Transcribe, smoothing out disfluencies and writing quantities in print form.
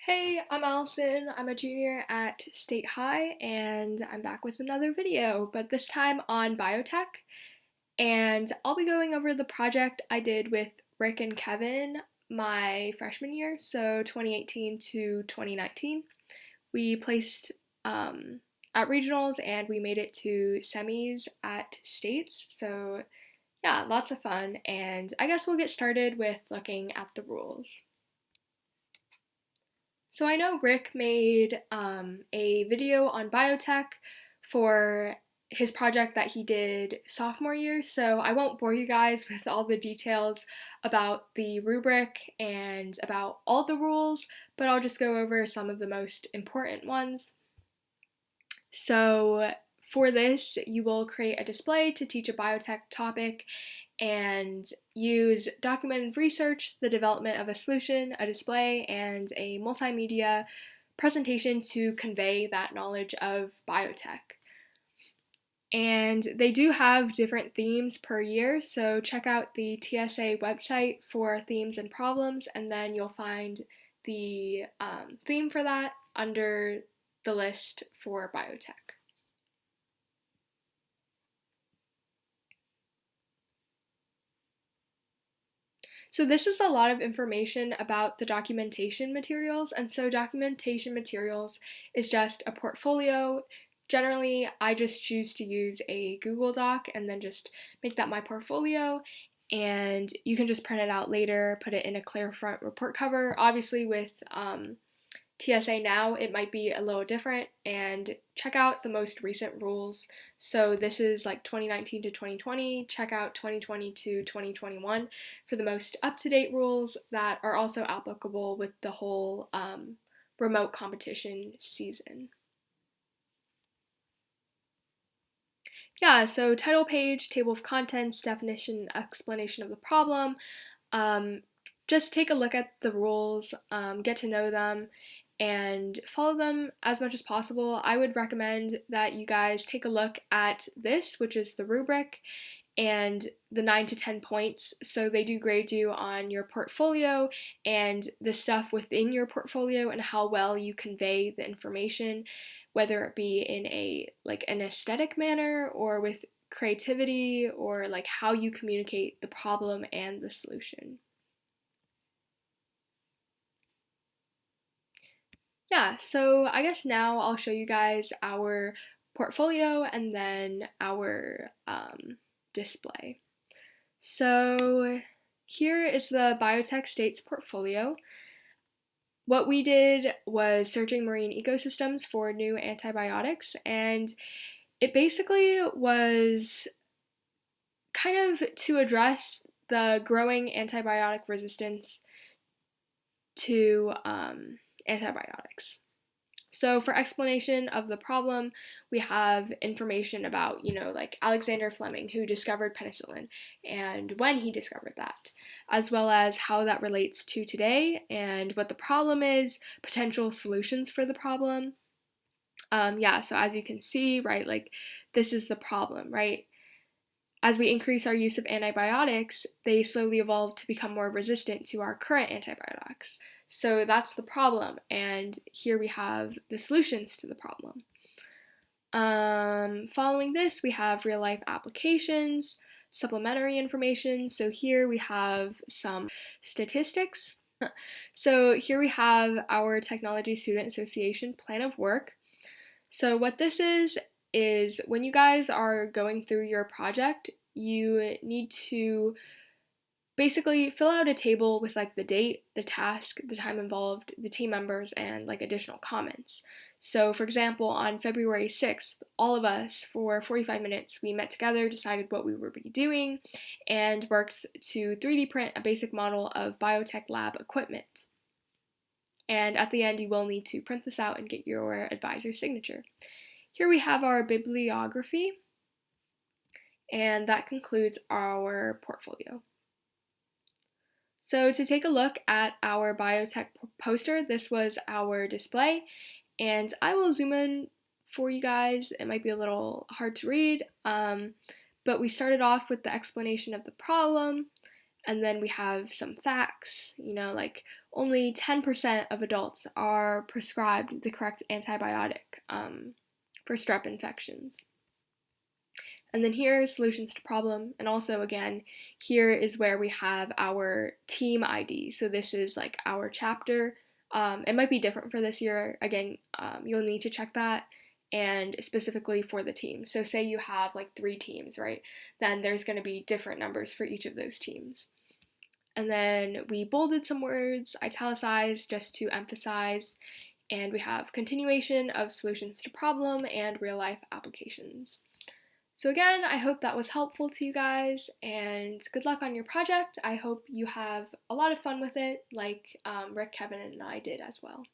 Hey, I'm Allison. I'm a junior at State High, and I'm back with another video, but this time on biotech. And I'll be going over the project I did with Rick and Kevin my freshman year, so 2018 to 2019. We placed at regionals and we made it to semis at states, so yeah, lots of fun. And I guess we'll get started with looking at the rules. So I know Rick made a video on biotech for his project that he did sophomore year, so I won't bore you guys with all the details about the rubric and about all the rules, but I'll just go over some of the most important ones. So for this, you will create a display to teach a biotech topic and use documented research, the development of a solution, a display, and a multimedia presentation to convey that knowledge of biotech. And they do have different themes per year, so check out the TSA website for themes and problems, and then you'll find the theme for that under the list for biotech. So this is a lot of information about the documentation materials, and so documentation materials is just a portfolio. Generally, I just choose to use a Google Doc and then just make that my portfolio, and you can just print it out later, put it in a clear front report cover. Obviously with TSA now, it might be a little different, and check out the most recent rules. So this is like 2019 to 2020, check out 2020 to 2021 for the most up-to-date rules that are also applicable with the whole remote competition season. Yeah, so title page, table of contents, definition, explanation of the problem. Just take a look at the rules, get to know them, and follow them as much as possible. I would recommend that you guys take a look at this, which is the rubric, and the 9 to 10 points. So they do grade you on your portfolio and the stuff within your portfolio and how well you convey the information, whether it be in an aesthetic manner or with creativity, or like how you communicate the problem and the solution. Yeah, so I guess now I'll show you guys our portfolio and then our display. So here is the Biotech States portfolio. What we did was searching marine ecosystems for new antibiotics, and it basically was kind of to address the growing antibiotic resistance to antibiotics. So for explanation of the problem, we have information about, like Alexander Fleming, who discovered penicillin, and when he discovered that, as well as how that relates to today and what the problem is, potential solutions for the problem. So as you can see, right, like this is the problem, right? As we increase our use of antibiotics, they slowly evolve to become more resistant to our current antibiotics. So that's the problem, and here we have the solutions to the problem. Following this, we have real-life applications, supplementary information. So here we have some statistics. So here we have our Technology Student Association plan of work. So what this is when you guys are going through your project, you need to basically fill out a table with like the date, the task, the time involved, the team members, and like additional comments. So for example, on February 6th, all of us for 45 minutes, we met together, decided what we would be doing, and worked to 3D print a basic model of biotech lab equipment. And at the end, you will need to print this out and get your advisor's signature. Here we have our bibliography, and that concludes our portfolio. So to take a look at our biotech poster, this was our display, and I will zoom in for you guys. It might be a little hard to read, but we started off with the explanation of the problem, And then we have some facts, like only 10% of adults are prescribed the correct antibiotic for strep infections. And then here is solutions to problem. And also, again, here is where we have our team ID. So this is like our chapter. It might be different for this year. Again, you'll need to check that, and specifically for the team. So say you have like 3 teams, right? Then there's going to be different numbers for each of those teams. And then we bolded some words, italicized just to emphasize, and we have continuation of solutions to problem and real life applications. So again, I hope that was helpful to you guys, and good luck on your project. I hope you have a lot of fun with it, like Rick, Kevin, and I did as well.